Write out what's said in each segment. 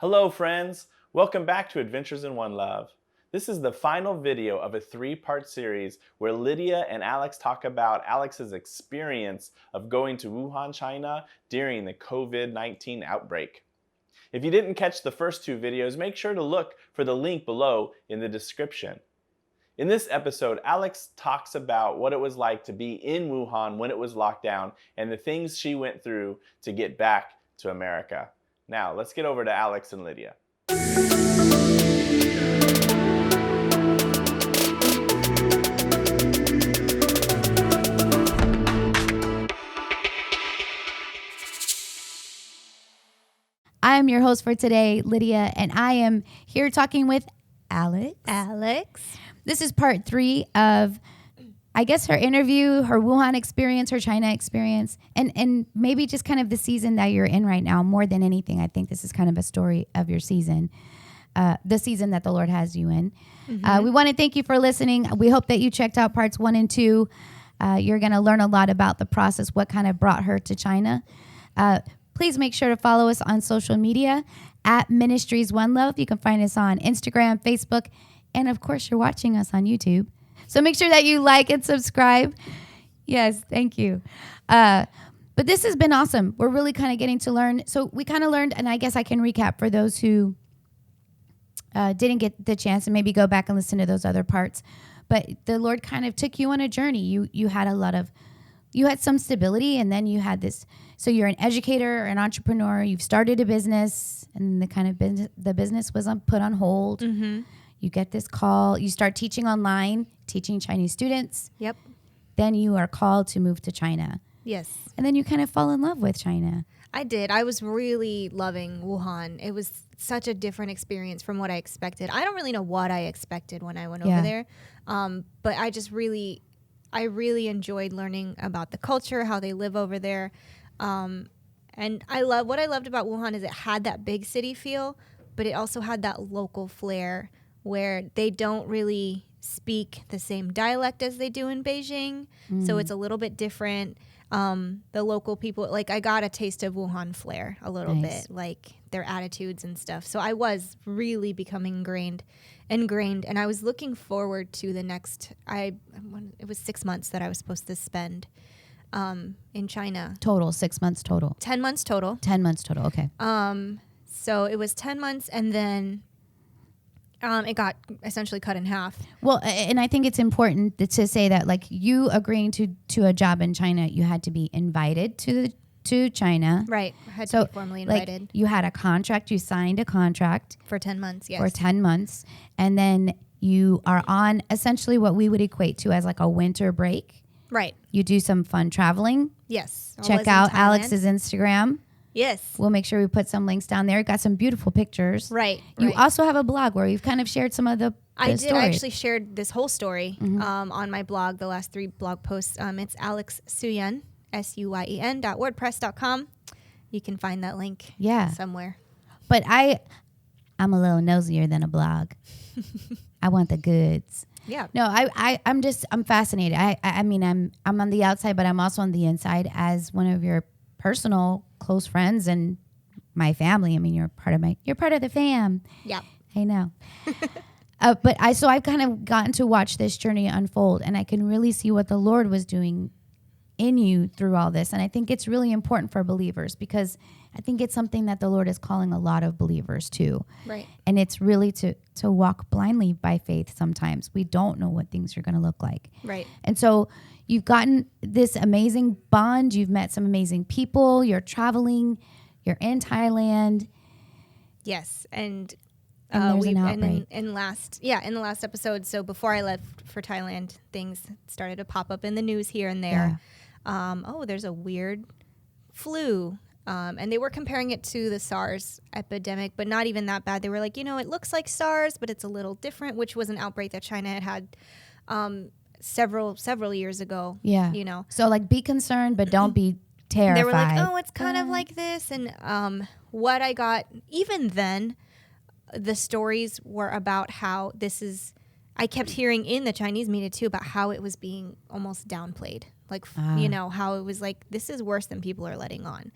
Hello friends, welcome back to Adventures in One Love. This is the final video of a 3-part series where Lydia and Alex talk about Alex's experience of going to Wuhan, China during the COVID-19 outbreak. If you didn't catch the first 2 videos, make sure to look for the link below in the description. In this episode, Alex talks about what it was like to be in Wuhan when it was locked down and the things she went through to get back to America. Now, let's get over to Alex and Lydia. I am your host for today, Lydia, and I am here talking with Alex. This is part 3 of, I guess, her interview, her Wuhan experience, her China experience, and maybe just kind of the season that you're in right now. More than anything, I think this is kind of a story of your season, the season that the Lord has you in. We want to thank you for listening. We hope that you checked out parts 1 and 2. You're going to learn a lot about the process, what kind of brought her to China. Please make sure to follow us on social media at Ministries One Love. You can find us on Instagram, Facebook, and of course, you're watching us on YouTube. So make sure that you like and subscribe. Yes, thank you. But this has been awesome. We're really kind of getting to learn. So we kind of learned, and I guess I can recap for those who didn't get the chance and maybe go back and listen to those other parts. But the Lord kind of took you on a journey. You had some stability, and then you had this. So you're an educator, an entrepreneur. You've started a business, and the business was put on hold. Mm-hmm. You get this call. You start teaching online, teaching Chinese students. Yep. Then you are called to move to China. Yes. And then you kind of fall in love with China. I did. I was really loving Wuhan. It was such a different experience from what I expected. I don't really know what I expected when I went over there. But I really enjoyed learning about the culture, how they live over there. And what I loved about Wuhan is it had that big city feel, but it also had that local flair where they don't really speak the same dialect as they do in Beijing. So it's a little bit different. The local people, like I got a taste of Wuhan flair a little bit, like their attitudes and stuff. So I was really becoming ingrained, and I was looking forward to the next, it was 6 months that I was supposed to spend in China. Total, 6 months total. 10 months total. 10 months total, okay. So it was 10 months, and then it got essentially cut in half. Well, and I think it's important to say that, like, you agreeing to a job in China, you had to be invited to China. Right. I had to be formally invited. Like, you had a contract. You signed a contract. For 10 months, yes. For 10 months. And then you are on essentially what we would equate to as like a winter break. Right. You do some fun traveling. Yes. Check out Alex's Instagram. Yes. We'll make sure we put some links down there. Got some beautiful pictures. Right. You also have a blog where you've kind of shared some of the I did. stories. I actually shared this whole story on my blog, the last 3 blog posts. It's Alex Suyen, SUYEN.wordpress.com. You can find that link somewhere. But I'm a little nosier than a blog. I want the goods. Yeah. No, I'm fascinated. I mean, I'm on the outside, but I'm also on the inside as one of your personal close friends and my family. I mean, you're part of the fam. Yeah. I know. But I've kind of gotten to watch this journey unfold, and I can really see what the Lord was doing in you through all this. And I think it's really important for believers, because I think it's something that the Lord is calling a lot of believers to. Right. And it's really to walk blindly by faith sometimes. We don't know what things are going to look like. Right. And so you've gotten this amazing bond. You've met some amazing people. You're traveling. You're in Thailand. Yes. And there's an outbreak. in the last episode, so before I left for Thailand, things started to pop up in the news here and there. There's a weird flu. And they were comparing it to the SARS epidemic, but not even that bad. They were like, it looks like SARS, but it's a little different, which was an outbreak that China had several years ago. Yeah. So like, be concerned, but don't be terrified. They were like, it's kind of like this. And what I got, even then, the stories were about how I kept hearing in the Chinese media too about how it was being almost downplayed. Like, how it was like, this is worse than people are letting on.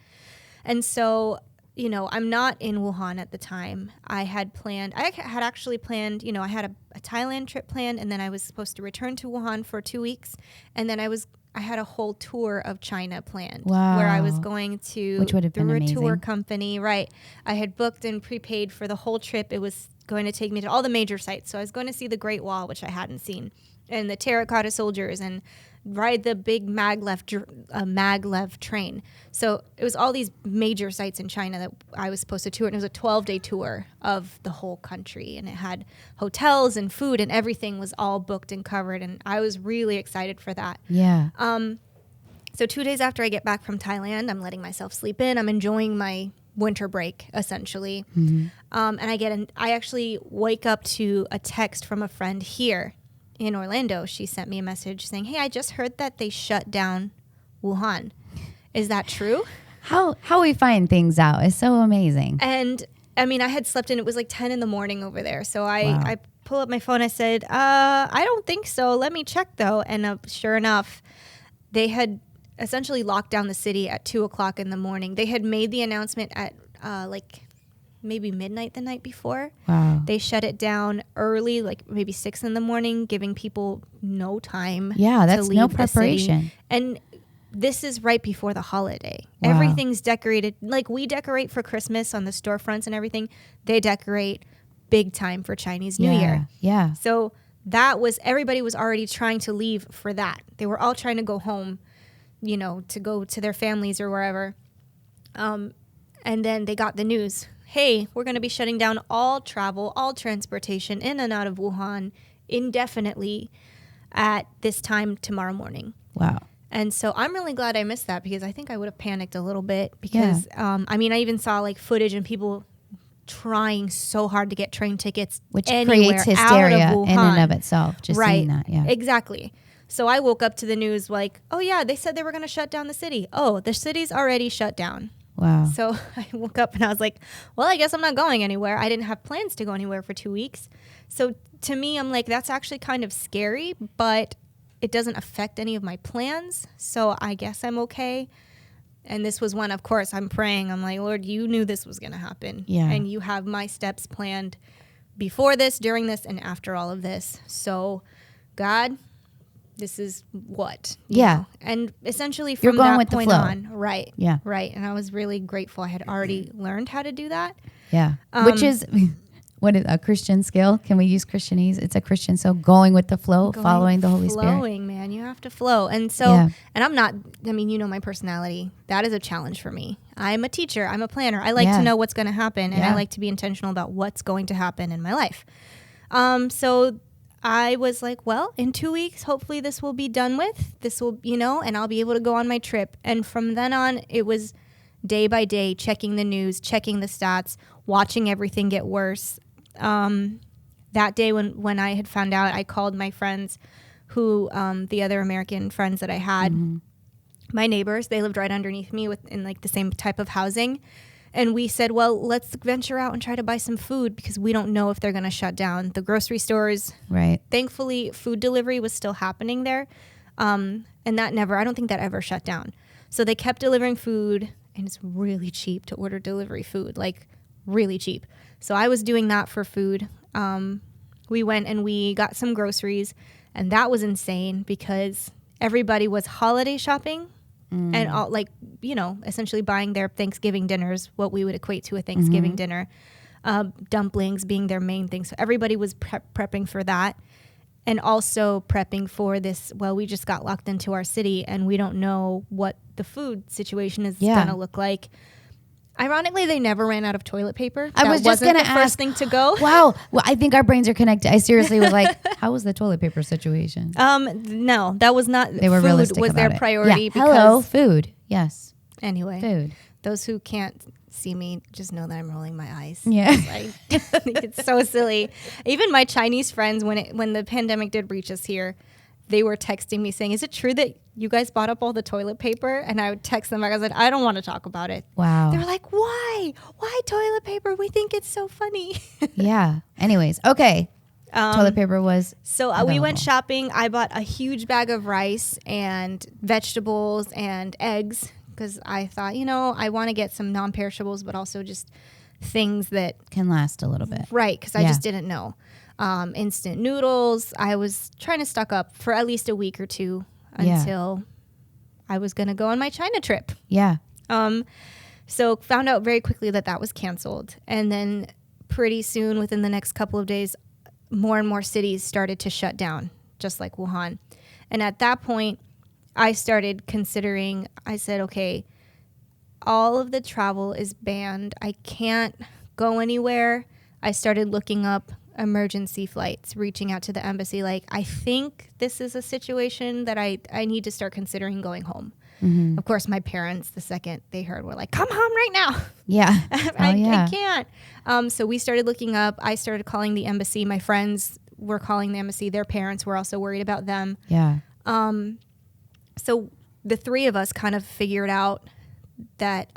And so I'm not in Wuhan at the time. I had actually planned, I had a Thailand trip planned, and then I was supposed to return to Wuhan for 2 weeks. And then I had a whole tour of China planned. Wow. Where I was going to, which would have been through a amazing. tour company, right. I had booked and prepaid for the whole trip. It was going to take me to all the major sites. So I was going to see the Great Wall, which I hadn't seen, and the terracotta soldiers, and ride the big maglev train. So it was all these major sites in China that I was supposed to tour, and it was a 12-day tour of the whole country, and it had hotels and food, and everything was all booked and covered, and I was really excited for that. Yeah. So 2 days after I get back from Thailand, I'm letting myself sleep in. I'm enjoying my winter break, essentially. Mm-hmm. And I actually wake up to a text from a friend here in Orlando. She sent me a message saying, "Hey, I just heard that they shut down Wuhan. Is that true?" How we find things out is so amazing. And I mean, I had slept in. It was like 10 in the morning over there. So Wow. I pull up my phone. I said, I don't think so. Let me check though. And sure enough, they had essentially locked down the city at 2:00 in the morning. They had made the announcement at like maybe midnight the night before. Wow. They shut it down early, like maybe 6 in the morning, giving people no time. Yeah, to that's no leave the city. preparation. And this is right before the holiday. Wow. Everything's decorated. Like we decorate for Christmas on the storefronts and everything. They decorate big time for Chinese New Year. Yeah. So everybody was already trying to leave for that. They were all trying to go home, to go to their families or wherever. And then they got the news, hey, we're going to be shutting down all travel, all transportation in and out of Wuhan indefinitely at this time tomorrow morning. Wow. And so I'm really glad I missed that, because I think I would have panicked a little bit, because, I even saw like footage and people trying so hard to get train tickets, Which anywhere creates hysteria out of Wuhan. in and of itself, just right. seeing that. Yeah. Exactly. So I woke up to the news like, oh yeah, they said they were going to shut down the city. Oh, the city's already shut down. Wow. So I woke up and I was like, well, I guess I'm not going anywhere. I didn't have plans to go anywhere for 2 weeks. So to me, I'm like, that's actually kind of scary, but it doesn't affect any of my plans. So I guess I'm okay. And this was when, of course, I'm praying. I'm like, Lord, you knew this was going to happen. Yeah. And you have my steps planned before this, during this, and after all of this. So God, this is what? you Yeah. know. And essentially You're from going that with the point flow. on, right. Yeah. Right. And I was really grateful. I had already learned how to do that. Yeah. Which is what is a Christian skill? Can we use Christianese? It's a Christian. So going with the flow, following the Holy Spirit. Flowing, man. You have to flow. And so, Yeah. and I'm not, my personality. That is a challenge for me. I'm a teacher. I'm a planner. I like Yeah. to know what's going to happen. And Yeah. I like to be intentional about what's going to happen in my life. So I was like, well, in 2 weeks, hopefully this will be done with. This will, and I'll be able to go on my trip. And from then on, it was day by day, checking the news, checking the stats, watching everything get worse. That day when I had found out, I called my friends who, the other American friends that I had, my neighbors, they lived right underneath me in like the same type of housing. And we said, well, let's venture out and try to buy some food, because we don't know if they're going to shut down the grocery stores. Right. Thankfully, food delivery was still happening there. And I don't think that ever shut down. So they kept delivering food, and it's really cheap to order delivery food, like really cheap. So I was doing that for food. We went and we got some groceries, and that was insane because everybody was holiday shopping and all, essentially buying their Thanksgiving dinners, what we would equate to a Thanksgiving dinner, dumplings being their main thing. So everybody was prepping for that, and also prepping for this. Well, we just got locked into our city, and we don't know what the food situation is going to look like. Ironically, they never ran out of toilet paper. I was just going to ask. First thing to go. Wow. Well, I think our brains are connected. I seriously was like, how was the toilet paper situation? No, that was not. They were food realistic was about their it. priority. Yeah. Because, Hello, food. Yes. Anyway, Food. those who can't see me just know that I'm rolling my eyes. Yeah. I think it's so silly. Even my Chinese friends, when the pandemic did reach us here, they were texting me saying, is it true that you guys bought up all the toilet paper? And I would text them back. I was like, I don't want to talk about it. Wow. They were like, why? Why toilet paper? We think it's so funny. Yeah. Anyways. Okay. Toilet paper was. So we went shopping. I bought a huge bag of rice and vegetables and eggs because I thought, I want to get some non-perishables, but also just things that can last a little bit. Right, because I just didn't know. Instant noodles. I was trying to stock up for at least a week or two until I was going to go on my China trip. Yeah. So found out very quickly that was canceled. And then pretty soon, within the next couple of days, more and more cities started to shut down, just like Wuhan. And at that point, I started considering, I said, okay, all of the travel is banned. I can't go anywhere. I started looking up emergency flights, reaching out to the embassy. Like, I think this is a situation that I need to start considering going home. Mm-hmm. Of course, my parents, the second they heard, were like, come home right now. Yeah. I can't. So we started looking up. I started calling the embassy. My friends were calling the embassy. Their parents were also worried about them. Yeah. So the three of us kind of figured out that,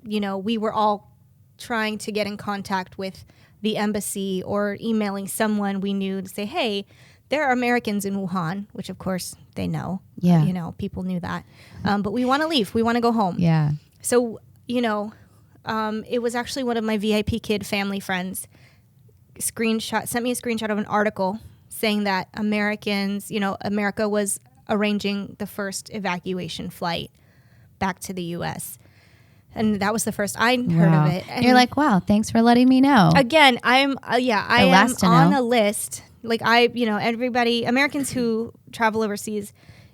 we were all trying to get in contact with the embassy or emailing someone we knew to say, hey, there are Americans in Wuhan, which of course they know. Yeah. People knew that. But we want to leave. We want to go home. Yeah. So, it was actually one of my VIP kid family friends sent me a screenshot of an article saying that America was arranging the first evacuation flight back to the U.S. And that was the first I heard of it. And you're like, wow, thanks for letting me know. Again, I am on a list. Like everybody, Americans who travel overseas,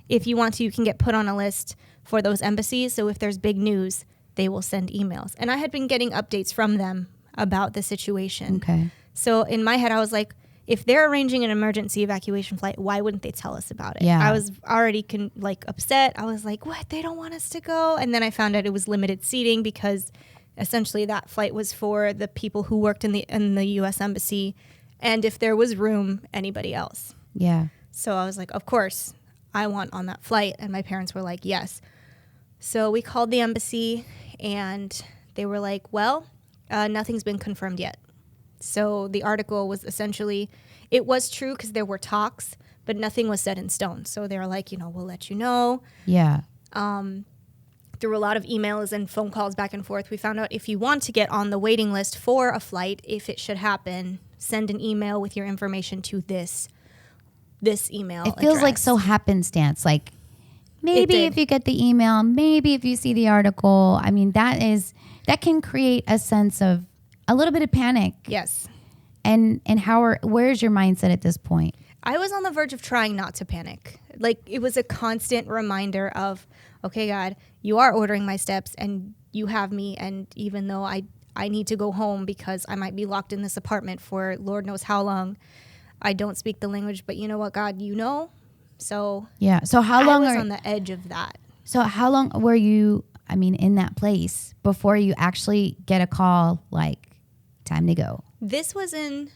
if you want to, you can get put on a list for those embassies. So if there's big news, they will send emails. And I had been getting updates from them about the situation. Okay. So in my head, I was like, if they're arranging an emergency evacuation flight, why wouldn't they tell us about it? Yeah. I was already upset. I was like, what? They don't want us to go? And then I found out it was limited seating because essentially that flight was for the people who worked in the U.S. Embassy, and if there was room, anybody else. Yeah. So I was like, of course, I want on that flight. And my parents were like, yes. So we called the embassy, and they were like, well, nothing's been confirmed yet. So the article was essentially, it was true because there were talks, but nothing was set in stone. So they were like, we'll let you know. Yeah. Through a lot of emails and phone calls back and forth, we found out if you want to get on the waiting list for a flight, if it should happen, send an email with your information to this email It feels address. like so happenstance. Like maybe if you get the email, maybe if you see the article. I mean, that can create a sense of a little bit of panic. Yes. And where's your mindset at this point? I was on the verge of trying not to panic. Like, it was a constant reminder of, okay, God, you are ordering my steps and you have me. And even though I need to go home because I might be locked in this apartment for Lord knows how long, I don't speak the language. But you know what, God, you know? So yeah. So how long I was on the edge of that. So how long were you, in that place before you actually get a call like, time to go? This was in,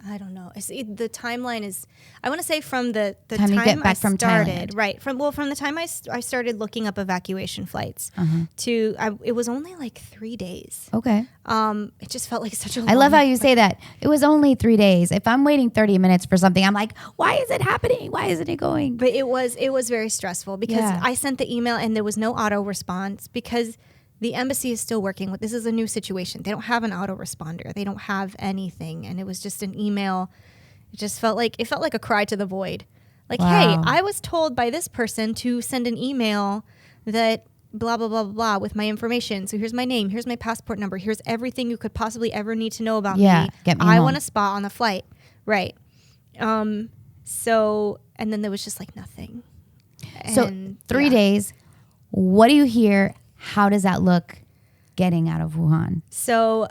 I don't know. The timeline is, I want to say from the time you get back from started, Thailand. right? From the time I started looking up evacuation flights it was only like 3 days. Okay. It just felt like such a long. I love how you say that. It was only 3 days. If I'm waiting 30 minutes for something, I'm like, why is it happening? Why isn't it going? But it was very stressful because I sent the email and there was no auto response because the embassy is still working with, this is a new situation. They don't have an autoresponder. They don't have anything. And it was just an email. It felt like a cry to the void. Like, wow. Hey, I was told by this person to send an email that blah, blah, blah, blah, blah with my information. So here's my name. Here's my passport number. Here's everything you could possibly ever need to know about me. Get me I home. want a spot on the flight. Right. So, and then there was just like nothing. So 3 days. What do you hear? How does that look getting out of Wuhan? So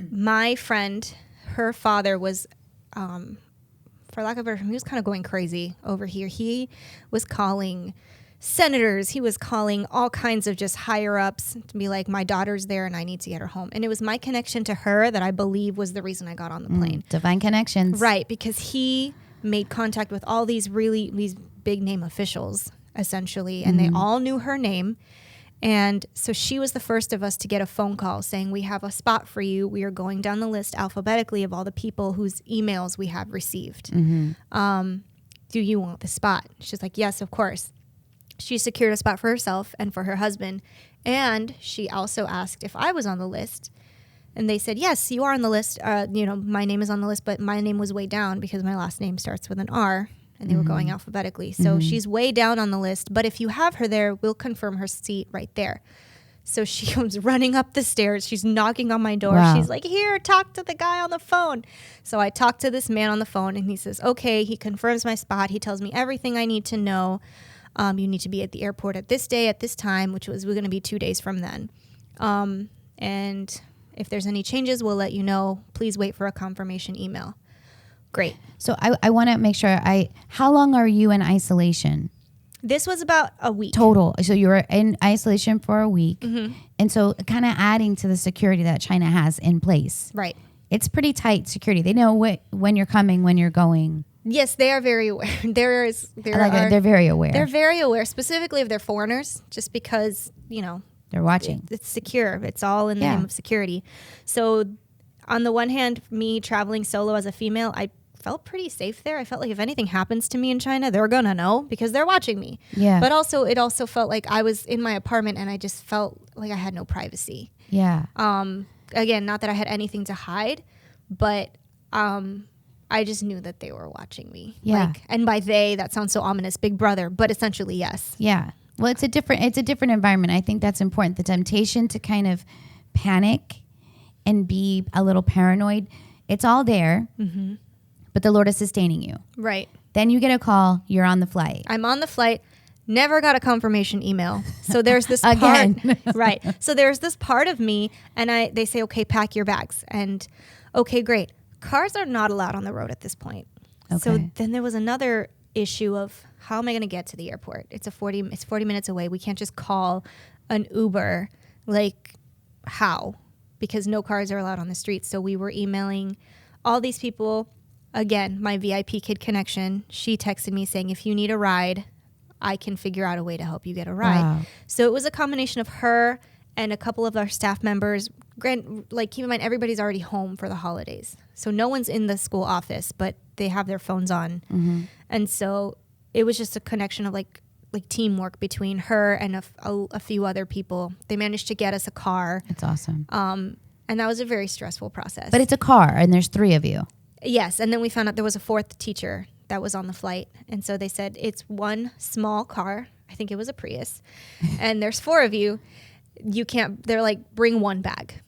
my friend, her father was, for lack of a better term, he was kind of going crazy over here. He was calling senators. He was calling all kinds of just higher ups to be like, my daughter's there and I need to get her home. And it was my connection to her that I believe was the reason I got on the plane. Divine connections. Right, because he made contact with all these big name officials, essentially, and they all knew her name. And so she was the first of us to get a phone call saying, we have a spot for you. We are going down the list alphabetically of all the people whose emails we have received. Do you want the spot? She's like, yes, of course. She secured a spot for herself and for her husband. And she also asked if I was on the list. And they said, yes, you are on the list. My name is on the list, but my name was way down because my last name starts with an R. And they were going alphabetically. So she's way down on the list. But if you have her there, we'll confirm her seat right there. So she comes running up the stairs. She's knocking on my door. Wow. She's like, here, talk to the guy on the phone. So I talk to this man on the phone, and he says, okay. He confirms my spot. He tells me everything I need to know. You need to be at the airport at this day, at this time, which was going to be 2 days from then. And if there's any changes, we'll let you know. Please wait for a confirmation email. Great. So I want to make sure how long are you in isolation? This was about a week. Total. So you were in isolation for a week. And so kind of adding to the security that China has in place. Right. It's pretty tight security. They know when you're coming, when you're going. Yes, they are very aware. They're very aware. They're very aware, specifically if they're foreigners, just because, They're watching. it's secure. It's all in the name of security. So on the one hand, me traveling solo as a female, I felt pretty safe there. I felt like if anything happens to me in China, they're going to know because they're watching me. Yeah. But it also felt like I was in my apartment and I just felt like I had no privacy. Yeah. Again, not that I had anything to hide, but I just knew that they were watching me. Yeah. And by they, that sounds so ominous, Big Brother, but essentially yes. Yeah. Well, it's a different environment. I think that's important. The temptation to kind of panic and be a little paranoid, it's all there. But the Lord is sustaining you. Right. Then you get a call. You're on the flight. I'm on the flight. Never got a confirmation email. So there's this Again. part. Right. So there's this part of me and they say, okay, pack your bags. And okay, great. Cars are not allowed on the road at this point. Okay. So then there was another issue of how am I going to get to the airport? It's 40 minutes away. We can't just call an Uber. Like how? Because no cars are allowed on the streets. So we were emailing all these people. Again, my VIP kid connection, she texted me saying, if you need a ride, I can figure out a way to help you get a ride. Wow. So it was a combination of her and a couple of our staff members. Keep in mind, everybody's already home for the holidays. So no one's in the school office, but they have their phones on. And so it was just a connection of like teamwork between her and a few other people. They managed to get us a car. It's awesome. And that was a very stressful process. But it's a car, and there's 3 of you. Yes, and then we found out there was a 4th teacher that was on the flight. And so they said, it's one small car. I think it was a Prius. And there's 4 of you. You can't, they're like, bring 1 bag.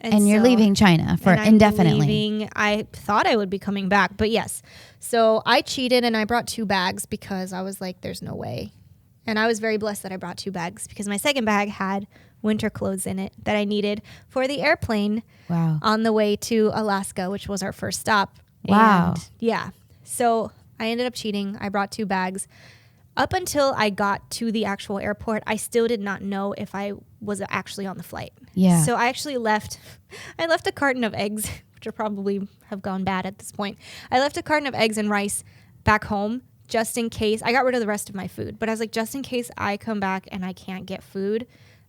And you're leaving China for indefinitely. I thought I would be coming back, but yes. So I cheated and I brought 2 bags because I was like, there's no way. And I was very blessed that I brought 2 bags because my second bag had winter clothes in it that I needed for the airplane. Wow. On the way to Alaska, which was our first stop. Wow. And yeah. So I ended up cheating. I brought 2 bags. Up until I got to the actual airport, I still did not know if I was actually on the flight. Yeah. So I actually left a carton of eggs, which are probably have gone bad at this point. I left a carton of eggs and rice back home just in case. I got rid of the rest of my food, but I was like, just in case I come back and I can't get food,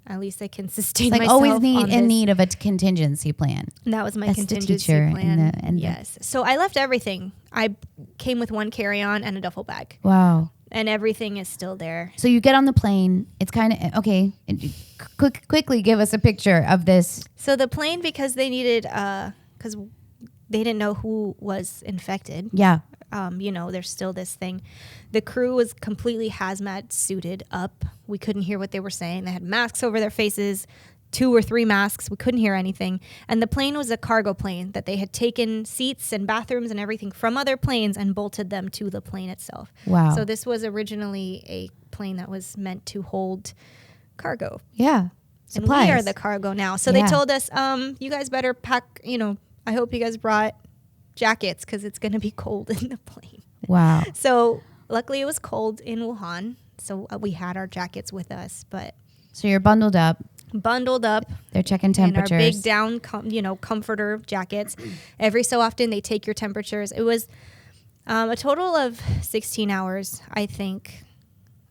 at least I can sustain It's like myself. always in need of a contingency plan. And that was my That's the contingency teacher plan. and yes. So I left everything. I came with 1 carry-on and a duffel bag. Wow. And everything is still there. So you get on the plane. It's kind of okay. Quickly give us a picture of this. So the plane, because they needed, because they didn't know who was infected. Yeah. There's still this thing. The crew was completely hazmat suited up. We couldn't hear what they were saying. They had masks over their faces, 2 or 3 masks. We couldn't hear anything. And the plane was a cargo plane that they had taken seats and bathrooms and everything from other planes and bolted them to the plane itself. Wow. So this was originally a plane that was meant to hold cargo. Yeah. Supplies. And we are the cargo now. So they told us, you guys better pack, I hope you guys brought jackets because it's going to be cold in the plane. Wow. So luckily it was cold in Wuhan. So we had our jackets with us, but. So you're bundled up. They're checking temperatures. In our big down, comforter jackets. Every so often they take your temperatures. It was a total of 16 hours, I think.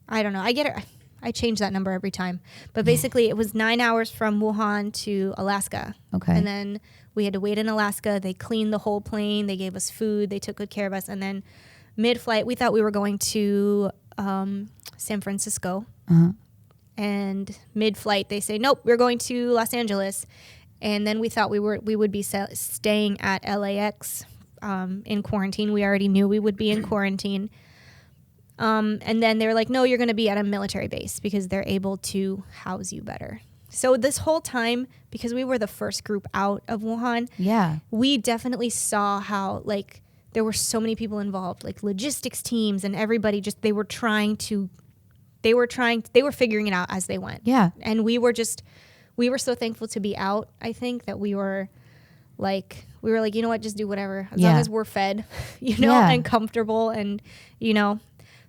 I don't know. I change that number every time. But basically it was 9 hours from Wuhan to Alaska. Okay. And then we had to wait in Alaska. They cleaned the whole plane. They gave us food. They took good care of us. And then mid-flight, we thought we were going to San Francisco. Uh-huh. And mid-flight, they say, nope, we're going to Los Angeles. And then we thought we would be staying at LAX in quarantine. We already knew we would be in quarantine. And then they were like, no, you're going to be at a military base because they're able to house you better. So this whole time, because we were the first group out of Wuhan, we definitely saw how like there were so many people involved, like logistics teams and everybody they were figuring it out as they went. Yeah. And we were so thankful to be out, I think, that we were like, you know what, just do whatever. As long as we're fed, and comfortable and,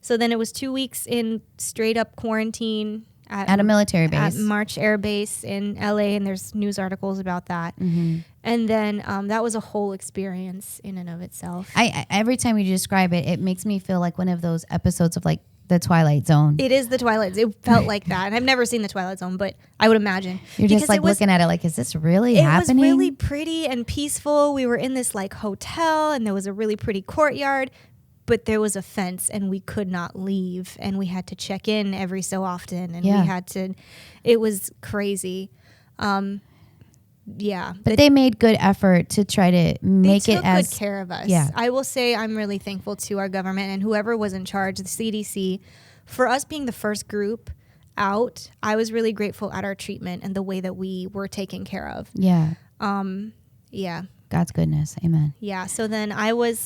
So then it was 2 weeks in straight up quarantine at a military base. At March Air Base in LA, and there's news articles about that. Mm-hmm. And then that was a whole experience in and of itself. I every time you describe it, it makes me feel like one of those episodes of like the Twilight Zone. It is the Twilight Zone. It felt like that. And I've never seen the Twilight Zone, but I would imagine. You're just like looking at it like, is this really happening? It was really pretty and peaceful. We were in this like hotel and there was a really pretty courtyard, but there was a fence and we could not leave and we had to check in every so often and it was crazy. But they made good effort to try to make it as good care of us. Yeah. I will say I'm really thankful to our government and whoever was in charge, the CDC, for us being the first group out. I was really grateful at our treatment and the way that we were taken care of. Yeah. Yeah. God's goodness. Amen. Yeah. So then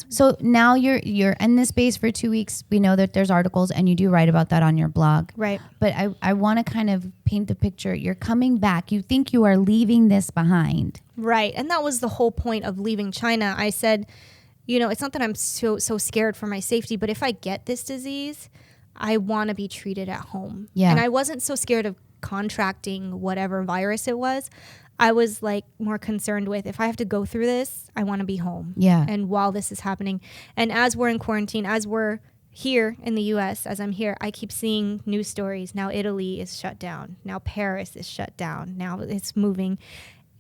So now you're in this space for 2 weeks. We know that there's articles and you do write about that on your blog. Right. But I want to kind of paint the picture. You're coming back. You think you are leaving this behind. Right. And that was the whole point of leaving China. I said, it's not that I'm so scared for my safety, but if I get this disease, I want to be treated at home. Yeah. And I wasn't so scared of contracting whatever virus it was. I was like more concerned with if I have to go through this, I want to be home. Yeah. And while this is happening, and as we're in quarantine, as we're here in the US, as I'm here, I keep seeing news stories. Now Italy is shut down. Now Paris is shut down. Now it's moving.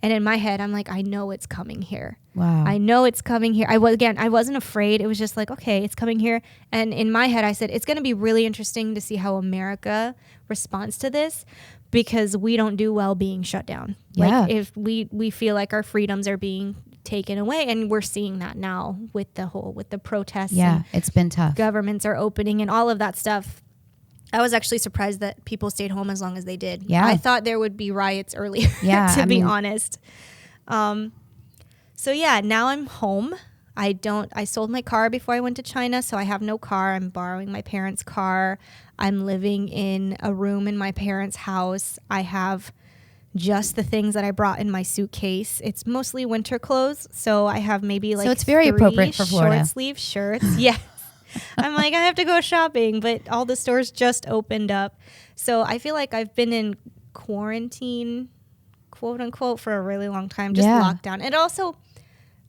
And in my head, I'm like, I know it's coming here. Wow. I know it's coming here. I wasn't afraid. It was just like, okay, it's coming here. And in my head, I said, it's going to be really interesting to see how America responds to this because we don't do well being shut down. Yeah. Like if we feel like our freedoms are being taken away, and we're seeing that now with the protests. Yeah, it's been tough. Governments are opening and all of that stuff. I was actually surprised that people stayed home as long as they did. Yeah. I thought there would be riots earlier, to be honest. So yeah, now I'm home. I sold my car before I went to China, so I have no car. I'm borrowing my parents' car. I'm living in a room in my parents' house. I have just the things that I brought in my suitcase. It's mostly winter clothes, so I have maybe like so it's very appropriate for Florida. Short sleeve shirts. Yeah. I'm like, I have to go shopping, but all the stores just opened up. So I feel like I've been in quarantine, quote unquote, for a really long time, just locked down. And also,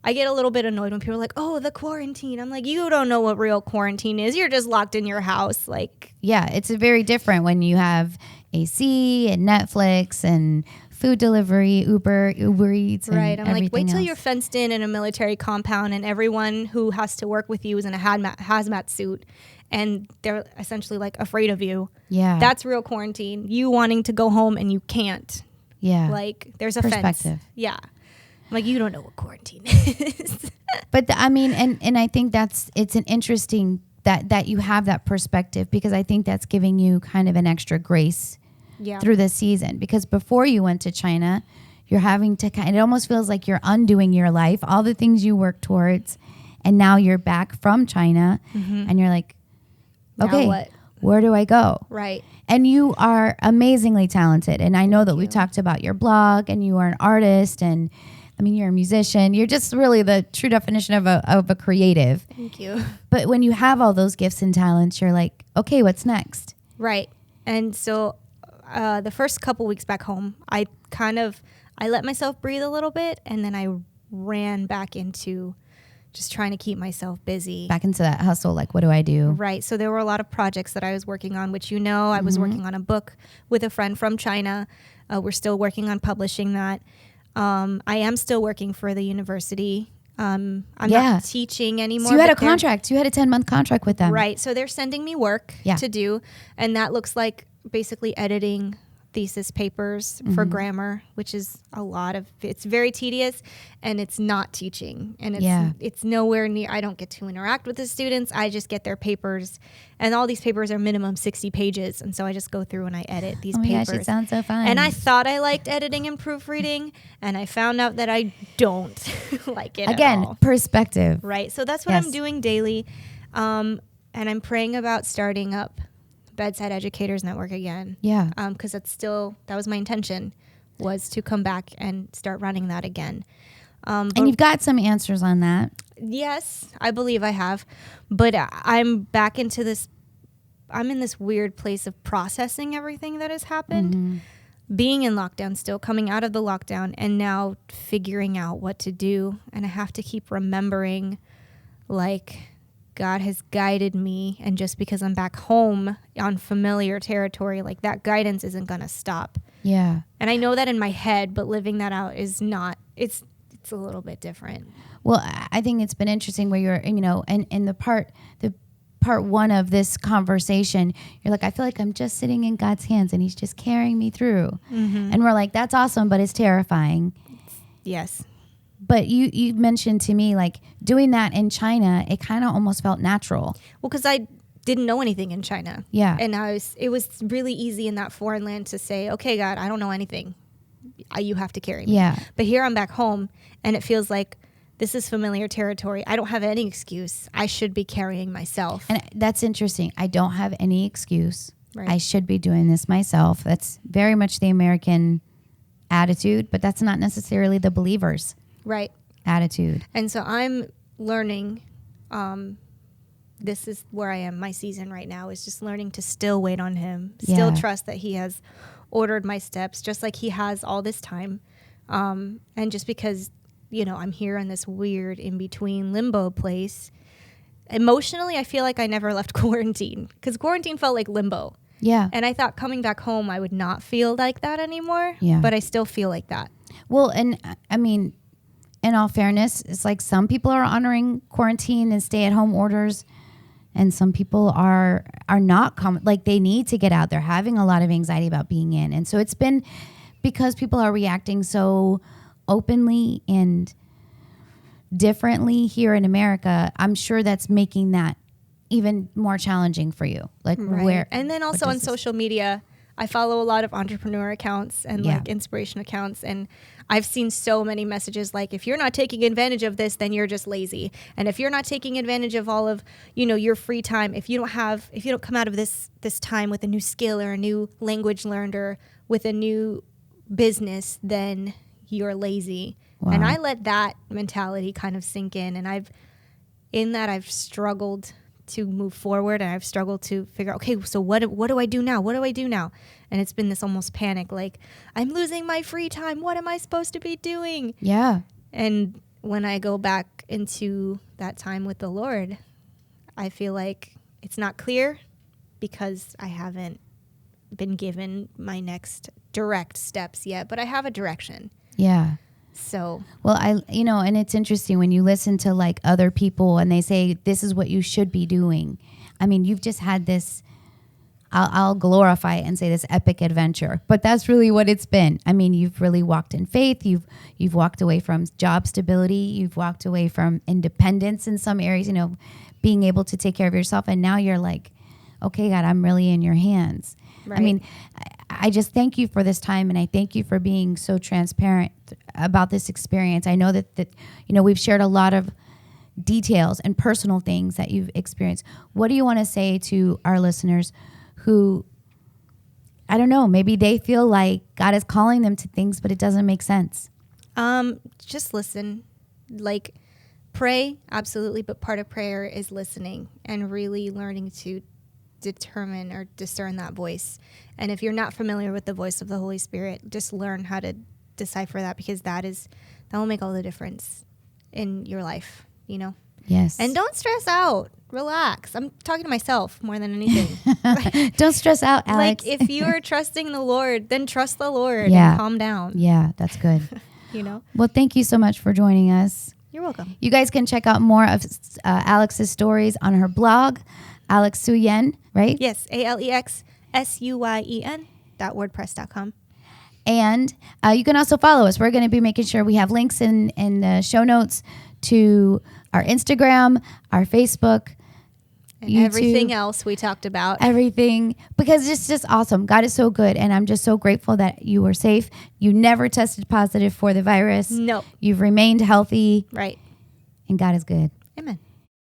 I get a little bit annoyed when people are like, oh, the quarantine. I'm like, you don't know what real quarantine is. You're just locked in your house. Like, yeah, it's very different when you have AC and Netflix and food delivery, Uber Eats, and right. I'm like, wait till else. You're fenced in a military compound and everyone who has to work with you is in a hazmat suit and they're essentially like afraid of you. Yeah. That's real quarantine. You wanting to go home and you can't. Yeah. Like there's a perspective. fence. Yeah. I'm like, you don't know what quarantine is. But and I think it's an interesting that you have that perspective because I think that's giving you kind of an extra grace through this season, because before you went to China, you're having to it almost feels like you're undoing your life, all the things you work towards, and now you're back from China and you're like, okay, where do I go? Right. And you are amazingly talented. And I know that we've talked about your blog and you are an artist and I mean, you're a musician. You're just really the true definition of a creative. Thank you. But when you have all those gifts and talents, you're like, okay, what's next? Right. And so the first couple weeks back home, I let myself breathe a little bit, and then I ran back into just trying to keep myself busy. Back into that hustle, like, what do I do? Right. So there were a lot of projects that I was working on, which I was working on a book with a friend from China. We're still working on publishing that. I am still working for the university. I'm not teaching anymore. So you had a contract. You had a 10-month contract with them. Right. So they're sending me work to do. And that looks like basically editing thesis papers for grammar, which is it's very tedious, and it's not teaching. And it's nowhere near, I don't get to interact with the students. I just get their papers. And all these papers are minimum 60 pages. And so I just go through and I edit these papers. Gosh, it sounds so fun. And I thought I liked editing and proofreading, and I found out that I don't like it Again, at all. Perspective. Right. So that's what I'm doing daily. And I'm praying about starting up Bedside Educators Network again. Yeah. Because that was my intention, was to come back and start running that again. And you've got some answers on that. Yes, I believe I have. But I'm back into this, I'm in this weird place of processing everything that has happened. Being in lockdown still, coming out of the lockdown, and now figuring out what to do. And I have to keep remembering, like, God has guided me, and just because I'm back home on familiar territory, like, that guidance isn't going to stop. Yeah. And I know that in my head, but living that out is not, it's a little bit different. Well, I think it's been interesting where you're, and the part one of this conversation, you're like, I feel like I'm just sitting in God's hands and he's just carrying me through. And we're like, that's awesome, but it's terrifying. Yes. But you mentioned to me, like, doing that in China, it kind of almost felt natural. Well, because I didn't know anything in China. Yeah. And it was really easy in that foreign land to say, okay, God, I don't know anything. You have to carry me. Yeah. But here I'm back home, and it feels like this is familiar territory. I don't have any excuse. I should be carrying myself. And that's interesting. I don't have any excuse. Right. I should be doing this myself. That's very much the American attitude, but that's not necessarily the believer's Right. attitude. And so I'm learning, this is where I am, my season right now, is just learning to still wait on him, still trust that he has ordered my steps, just like he has all this time. And just because, I'm here in this weird in-between limbo place, emotionally, I feel like I never left quarantine, because quarantine felt like limbo. Yeah. And I thought coming back home, I would not feel like that anymore. Yeah. But I still feel like that. Well, and I mean, in all fairness, it's like some people are honoring quarantine and stay-at-home orders, and some people are not like they need to get out. They're having a lot of anxiety about being in. And so it's been because people are reacting so openly and differently here in America, I'm sure that's making that even more challenging for you. Like where, and then also on social media, I follow a lot of entrepreneur accounts and like inspiration accounts, and I've seen so many messages like, if you're not taking advantage of this, then you're just lazy. And if you're not taking advantage of all of, your free time, if you don't come out of this time with a new skill or a new language learned or with a new business, then you're lazy. Wow. And I let that mentality kind of sink in, and I've struggled to move forward, and I've struggled to figure out, okay, so what do I do now? What do I do now? And it's been this almost panic, like, I'm losing my free time. What am I supposed to be doing? Yeah. And when I go back into that time with the Lord, I feel like it's not clear because I haven't been given my next direct steps yet, but I have a direction. Yeah. So, well, and it's interesting when you listen to like other people and they say, this is what you should be doing. I mean, you've just had this, I'll glorify it and say this epic adventure, but that's really what it's been. I mean, you've really walked in faith. You've walked away from job stability. You've walked away from independence in some areas, being able to take care of yourself. And now you're like, okay, God, I'm really in your hands. Right. I mean, I just thank you for this time, and I thank you for being so transparent about this experience. I know that we've shared a lot of details and personal things that you've experienced. What do you want to say to our listeners who, I don't know, maybe they feel like God is calling them to things, but it doesn't make sense? Just listen. Like, pray, absolutely, but part of prayer is listening and really learning to determine or discern that voice. And if you're not familiar with the voice of the Holy Spirit, just learn how to decipher that, because that will make all the difference in your life, Yes. And don't stress out. Relax. I'm talking to myself more than anything. Don't stress out, Alex. Like, if you're trusting the Lord, then trust the Lord and calm down. Yeah, that's good. Well, thank you so much for joining us. You're welcome. You guys can check out more of Alex's stories on her blog, Alex Suyen, right? Yes, AlexSuyen.wordpress.com. And you can also follow us. We're going to be making sure we have links in the show notes to our Instagram, our Facebook, And YouTube, everything else we talked about. everything, because it's just awesome. God is so good, and I'm just so grateful that you were safe. You never tested positive for the virus. No. You've remained healthy, Right. and God is good. Amen.